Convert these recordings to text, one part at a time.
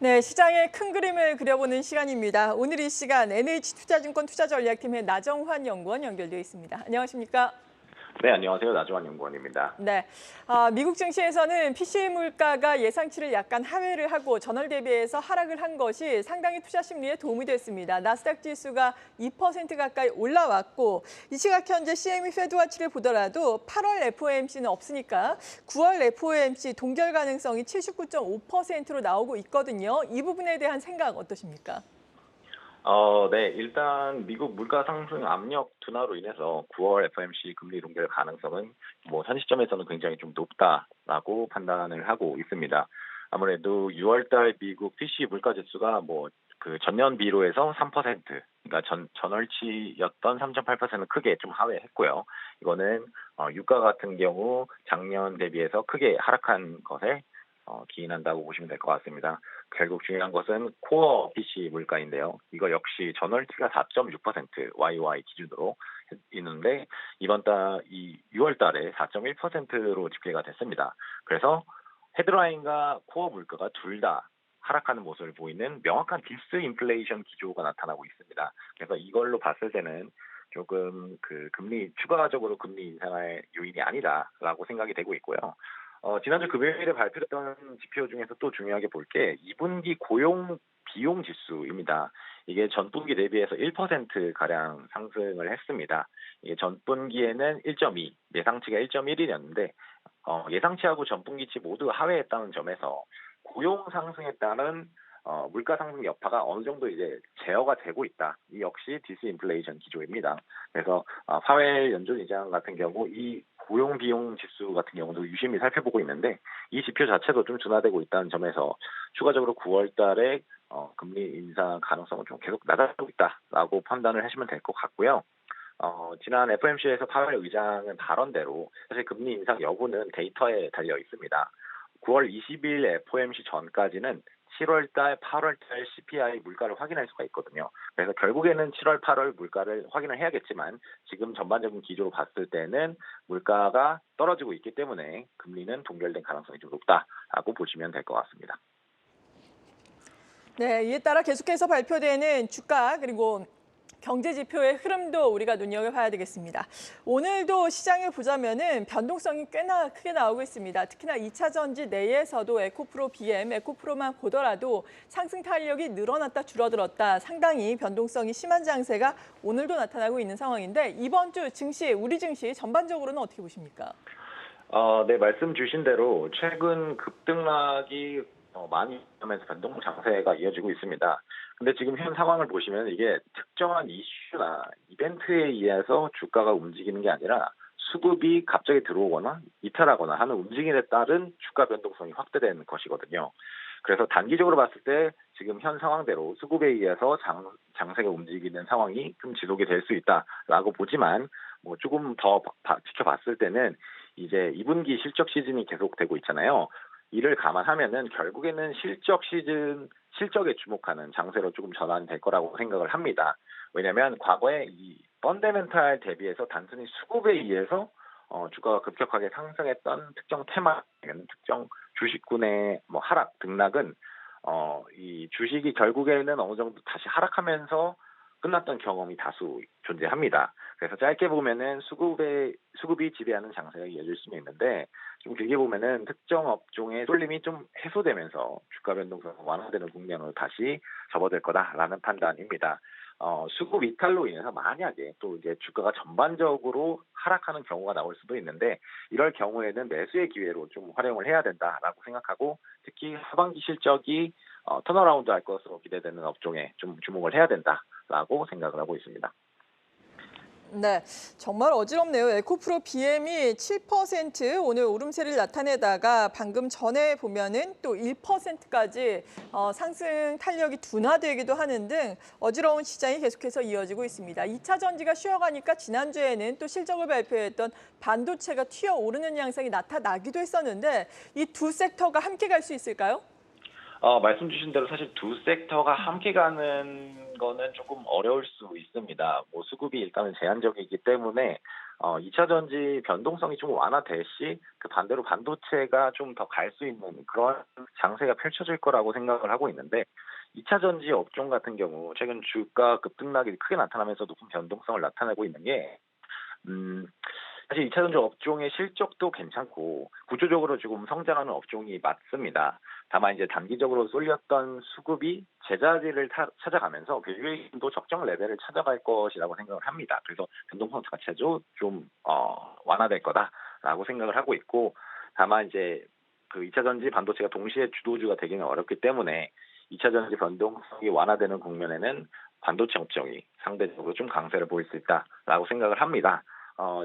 네, 시장의 큰 그림을 그려보는 시간입니다. 오늘 이 시간 NH투자증권 투자전략팀의 나정환 연구원 연결되어 있습니다. 안녕하십니까? 네, 안녕하세요. 나주환 연구원입니다. 네, 미국 증시에서는 PC 물가가 예상치를 약간 하회를 하고 전월 대비해서 하락을 한 것이 상당히 투자 심리에 도움이 됐습니다. 나스닥 지수가 2% 가까이 올라왔고 이 시각 현재 CME 페드와치를 보더라도 8월 FOMC는 없으니까 9월 FOMC 동결 가능성이 79.5%로 나오고 있거든요. 이 부분에 대한 생각 어떠십니까? 네, 일단 미국 물가 상승 압력 둔화로 인해서 9월 FOMC 금리 동결 가능성은 현 시점에서는 굉장히 좀 높다라고 판단을 하고 있습니다. 아무래도 6월달 미국 PC 물가 지수가 그 전년 비로해서 3%, 그러니까 전월치였던 3.8%는 크게 좀 하회했고요. 이거는 유가 같은 경우 작년 대비해서 크게 하락한 것에 기인한다고 보시면 될 것 같습니다. 결국 중요한 것은 코어 PC 물가인데요. 이거 역시 전월치가 4.6% YY 기준으로 있는데 이 6월 달에 4.1%로 집계가 됐습니다. 그래서 헤드라인과 코어 물가가 둘 다 하락하는 모습을 보이는 명확한 디스인플레이션 기조가 나타나고 있습니다. 그래서 이걸로 봤을 때는 조금 추가적으로 금리 인상할 요인이 아니다라고 생각이 되고 있고요. 지난주 금요일에 발표했던 지표 중에서 또 중요하게 볼 게 2분기 고용 비용 지수입니다. 이게 전분기 대비해서 1%가량 상승을 했습니다. 이게 전분기에는 1.2, 예상치가 1.1이었는데 예상치하고 전분기치 모두 하회했다는 점에서 고용 상승에 따른 물가 상승 여파가 어느 정도 이제 제어가 되고 있다. 이 역시 디스인플레이션 기조입니다. 그래서 파웰 연준 의장 같은 경우 이 고용 비용 지수 같은 경우도 유심히 살펴보고 있는데 이 지표 자체도 좀 둔화되고 있다는 점에서 추가적으로 9월 달에 금리 인상 가능성은 좀 계속 낮아지고 있다라고 판단을 하시면 될 것 같고요. 지난 FOMC에서 파웰 의장은 발언대로 사실 금리 인상 여부는 데이터에 달려 있습니다. 9월 20일 FOMC 전까지는 7월 달, 8월 달 CPI 물가를 확인할 수가 있거든요. 그래서 결국에는 7월, 8월 물가를 확인을 해야겠지만 지금 전반적인 기조로 봤을 때는 물가가 떨어지고 있기 때문에 금리는 동결된 가능성이 좀 높다라고 보시면 될 것 같습니다. 네, 이에 따라 계속해서 발표되는 주가 그리고 경제 지표의 흐름도 우리가 눈여겨봐야 되겠습니다. 오늘도 시장을 보자면은 변동성이 꽤나 크게 나오고 있습니다. 특히나 2차 전지 내에서도 에코프로 BM, 에코프로만 보더라도 상승 탄력이 늘어났다 줄어들었다 상당히 변동성이 심한 장세가 오늘도 나타나고 있는 상황인데 이번 주 증시, 우리 증시 전반적으로는 어떻게 보십니까? 네, 말씀 주신 대로 최근 급등락이 많이 하면서 변동 장세가 이어지고 있습니다. 근데 지금 현 상황을 보시면 이게 특정한 이슈나 이벤트에 의해서 주가가 움직이는 게 아니라 수급이 갑자기 들어오거나 이탈하거나 하는 움직임에 따른 주가 변동성이 확대되는 것이거든요. 그래서 단기적으로 봤을 때 지금 현 상황대로 수급에 의해서 장세가 움직이는 상황이 좀 지속이 될 수 있다라고 보지만 조금 더 지켜봤을 때는 이제 2분기 실적 시즌이 계속되고 있잖아요. 이를 감안하면은 결국에는 실적에 주목하는 장세로 조금 전환될 거라고 생각을 합니다. 왜냐하면 과거에 이 펀더멘탈 대비해서 단순히 수급에 의해서 주가가 급격하게 상승했던 특정 테마, 특정 주식군의 하락, 등락은 이 주식이 결국에는 어느 정도 다시 하락하면서 끝났던 경험이 다수 존재합니다. 그래서 짧게 보면은 수급이 지배하는 장세가 이어질 수는 있는데 좀 길게 보면은 특정 업종의 쏠림이 좀 해소되면서 주가 변동성이 완화되는 국면으로 다시 접어들 거다라는 판단입니다. 수급 이탈로 인해서 만약에 또 이제 주가가 전반적으로 하락하는 경우가 나올 수도 있는데 이럴 경우에는 매수의 기회로 좀 활용을 해야 된다라고 생각하고 특히 하반기 실적이 턴어라운드 할 것으로 기대되는 업종에 좀 주목을 해야 된다라고 생각을 하고 있습니다. 네, 정말 어지럽네요. 에코프로 BM이 7% 오늘 오름세를 나타내다가 방금 전에 보면은 또 1%까지 상승 탄력이 둔화되기도 하는 등 어지러운 시장이 계속해서 이어지고 있습니다. 2차 전지가 쉬어가니까 지난주에는 또 실적을 발표했던 반도체가 튀어오르는 양상이 나타나기도 했었는데 이 두 섹터가 함께 갈 수 있을까요? 말씀 주신 대로 사실 두 섹터가 함께 가는 거는 조금 어려울 수 있습니다. 수급이 일단은 제한적이기 때문에 2차 전지 변동성이 좀 완화될 시 그 반대로 반도체가 좀 더 갈 수 있는 그런 장세가 펼쳐질 거라고 생각을 하고 있는데 2차 전지 업종 같은 경우 최근 주가 급등락이 크게 나타나면서 높은 변동성을 나타내고 있는 게 음, 사실 2차 전지 업종의 실적도 괜찮고 구조적으로 지금 성장하는 업종이 맞습니다. 다만 이제 단기적으로 쏠렸던 수급이 제자리를 찾아가면서 밸류에이션도 적정 레벨을 찾아갈 것이라고 생각을 합니다. 그래서 변동성 자체도 좀 완화될 거다라고 생각을 하고 있고 다만 이제 그 2차 전지 반도체가 동시에 주도주가 되기는 어렵기 때문에 2차 전지 변동성이 완화되는 국면에는 반도체 업종이 상대적으로 좀 강세를 보일 수 있다라고 생각을 합니다.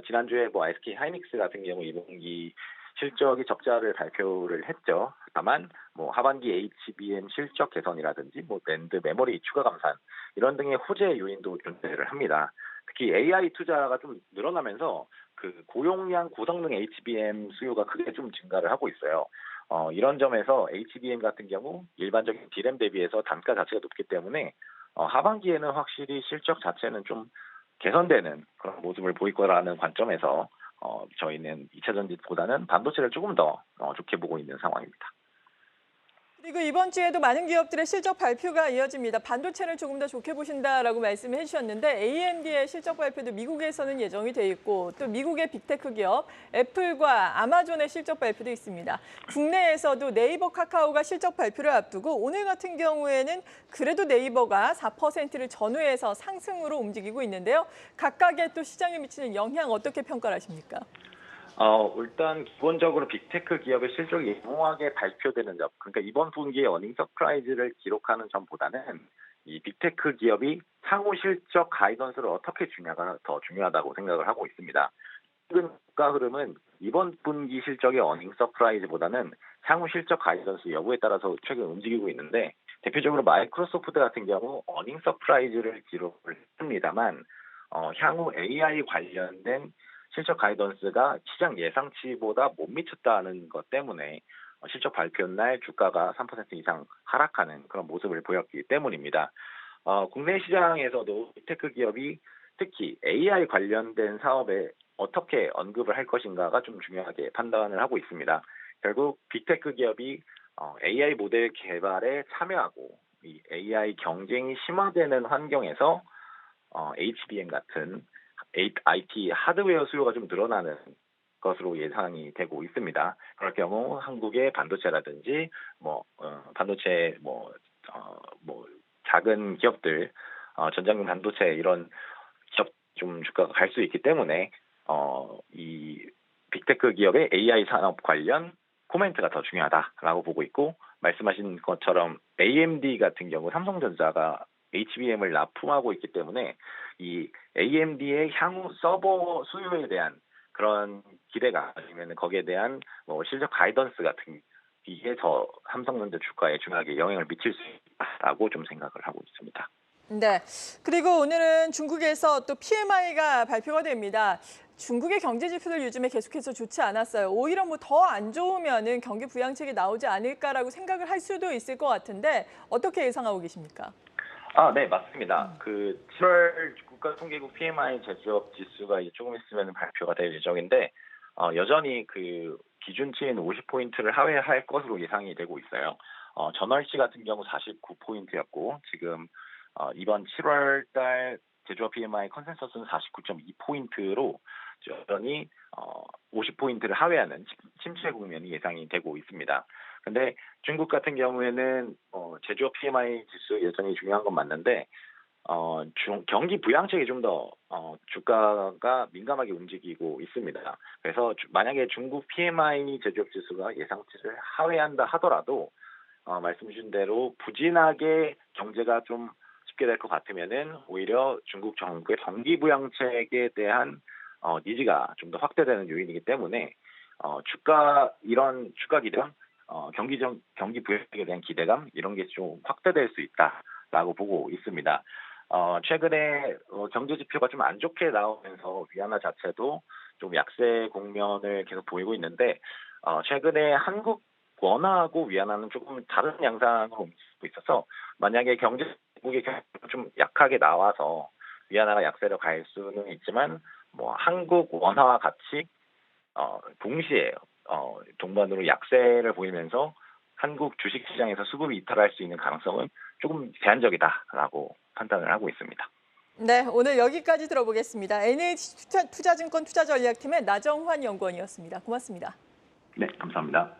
지난주에 뭐 SK 하이닉스 같은 경우 2분기 실적이 적자를 발표를 했죠. 다만 뭐 하반기 HBM 실적 개선이라든지 뭐 낸드 메모리 추가 감산 이런 등의 호재 요인도 존재를 합니다. 특히 AI 투자가 좀 늘어나면서 그 고용량 고성능 HBM 수요가 크게 좀 증가를 하고 있어요. 이런 점에서 HBM 같은 경우 일반적인 D램 대비해서 단가 자체가 높기 때문에 하반기에는 확실히 실적 자체는 좀 개선되는 그런 모습을 보일 거라는 관점에서 저희는 2차 전지보다는 반도체를 조금 더 좋게 보고 있는 상황입니다. 그리고 이번 주에도 많은 기업들의 실적 발표가 이어집니다. 반도체를 조금 더 좋게 보신다라고 말씀을 해주셨는데 AMD의 실적 발표도 미국에서는 예정이 돼 있고 또 미국의 빅테크 기업 애플과 아마존의 실적 발표도 있습니다. 국내에서도 네이버, 카카오가 실적 발표를 앞두고 오늘 같은 경우에는 그래도 네이버가 4%를 전후해서 상승으로 움직이고 있는데요. 각각의 또 시장에 미치는 영향 어떻게 평가를 하십니까? 일단 기본적으로 빅테크 기업의 실적이 영호하게 발표되는 점, 그러니까 이번 분기에 어닝 서프라이즈를 기록하는 점보다는 이 빅테크 기업이 향후 실적 가이던스를 어떻게 주냐가 더 중요하다고 생각을 하고 있습니다. 최근 주가 흐름은 이번 분기 실적의 어닝 서프라이즈보다는 향후 실적 가이던스 여부에 따라서 최근 움직이고 있는데 대표적으로 마이크로소프트 같은 경우 어닝 서프라이즈를 기록을 했습니다만 향후 AI 관련된 실적 가이던스가 시장 예상치보다 못 미쳤다는 것 때문에 실적 발표 날 주가가 3% 이상 하락하는 그런 모습을 보였기 때문입니다. 국내 시장에서도 빅테크 기업이 특히 AI 관련된 사업에 어떻게 언급을 할 것인가가 좀 중요하게 판단을 하고 있습니다. 결국 빅테크 기업이 AI 모델 개발에 참여하고 이 AI 경쟁이 심화되는 환경에서 HBM 같은 IT 하드웨어 수요가 좀 늘어나는 것으로 예상이 되고 있습니다. 그럴 경우 한국의 반도체라든지 반도체 작은 기업들 전장용 반도체 이런 기업 좀 주가가 갈 수 있기 때문에 이 빅테크 기업의 AI 산업 관련 코멘트가 더 중요하다라고 보고 있고 말씀하신 것처럼 AMD 같은 경우 삼성전자가 HBM을 납품하고 있기 때문에 이 AMD의 향후 서버 수요에 대한 그런 기대가 아니면 거기에 대한 실적 가이던스 같은 이게 더 삼성전자 주가에 중요하게 영향을 미칠 수 있다라고 좀 생각을 하고 있습니다. 네. 그리고 오늘은 중국에서 또 PMI가 발표가 됩니다. 중국의 경제 지표들 요즘에 계속해서 좋지 않았어요. 오히려 뭐 더 안 좋으면은 경기 부양책이 나오지 않을까라고 생각을 할 수도 있을 것 같은데 어떻게 예상하고 계십니까? 네, 맞습니다. 그 7월 국가통계국 PMI 제조업 지수가 이제 조금 있으면 발표가 될 예정인데 여전히 그 기준치인 50포인트를 하회할 것으로 예상이 되고 있어요. 전월치 같은 경우 49포인트였고 지금 이번 7월 달 제조업 PMI 컨센서스는 49.2포인트로 여전히 50포인트를 하회하는 침체 국면이 예상이 되고 있습니다. 근데 중국 같은 경우에는 제조업 PMI 지수 여전히 중요한 건 맞는데 경기 부양책이 좀 더 주가가 민감하게 움직이고 있습니다. 그래서 만약에 중국 PMI 제조업 지수가 예상치를 하회한다 하더라도 말씀 주신 대로 부진하게 경제가 좀 쉽게 될 것 같으면은 오히려 중국 정부의 경기 부양책에 대한 니즈가 좀 더 확대되는 요인이기 때문에 이런 주가 기대감, 경기 부양책에 대한 기대감 이런 게 좀 확대될 수 있다라고 보고 있습니다. 최근에 경제 지표가 좀 안 좋게 나오면서 위안화 자체도 좀 약세 국면을 계속 보이고 있는데 최근에 한국 원화하고 위안화는 조금 다른 양상으로 움직이고 있어서 만약에 국의 경제가 좀 약하게 나와서 위안화가 약세로 갈 수는 있지만 뭐 한국 원화와 같이 동시에 동반으로 약세를 보이면서 한국 주식시장에서 수급이 이탈할 수 있는 가능성은 조금 제한적이다라고 판단을 하고 있습니다. 네, 오늘 여기까지 들어보겠습니다. NH 투자증권 투자전략팀의 나정환 연구원이었습니다. 고맙습니다. 네, 감사합니다.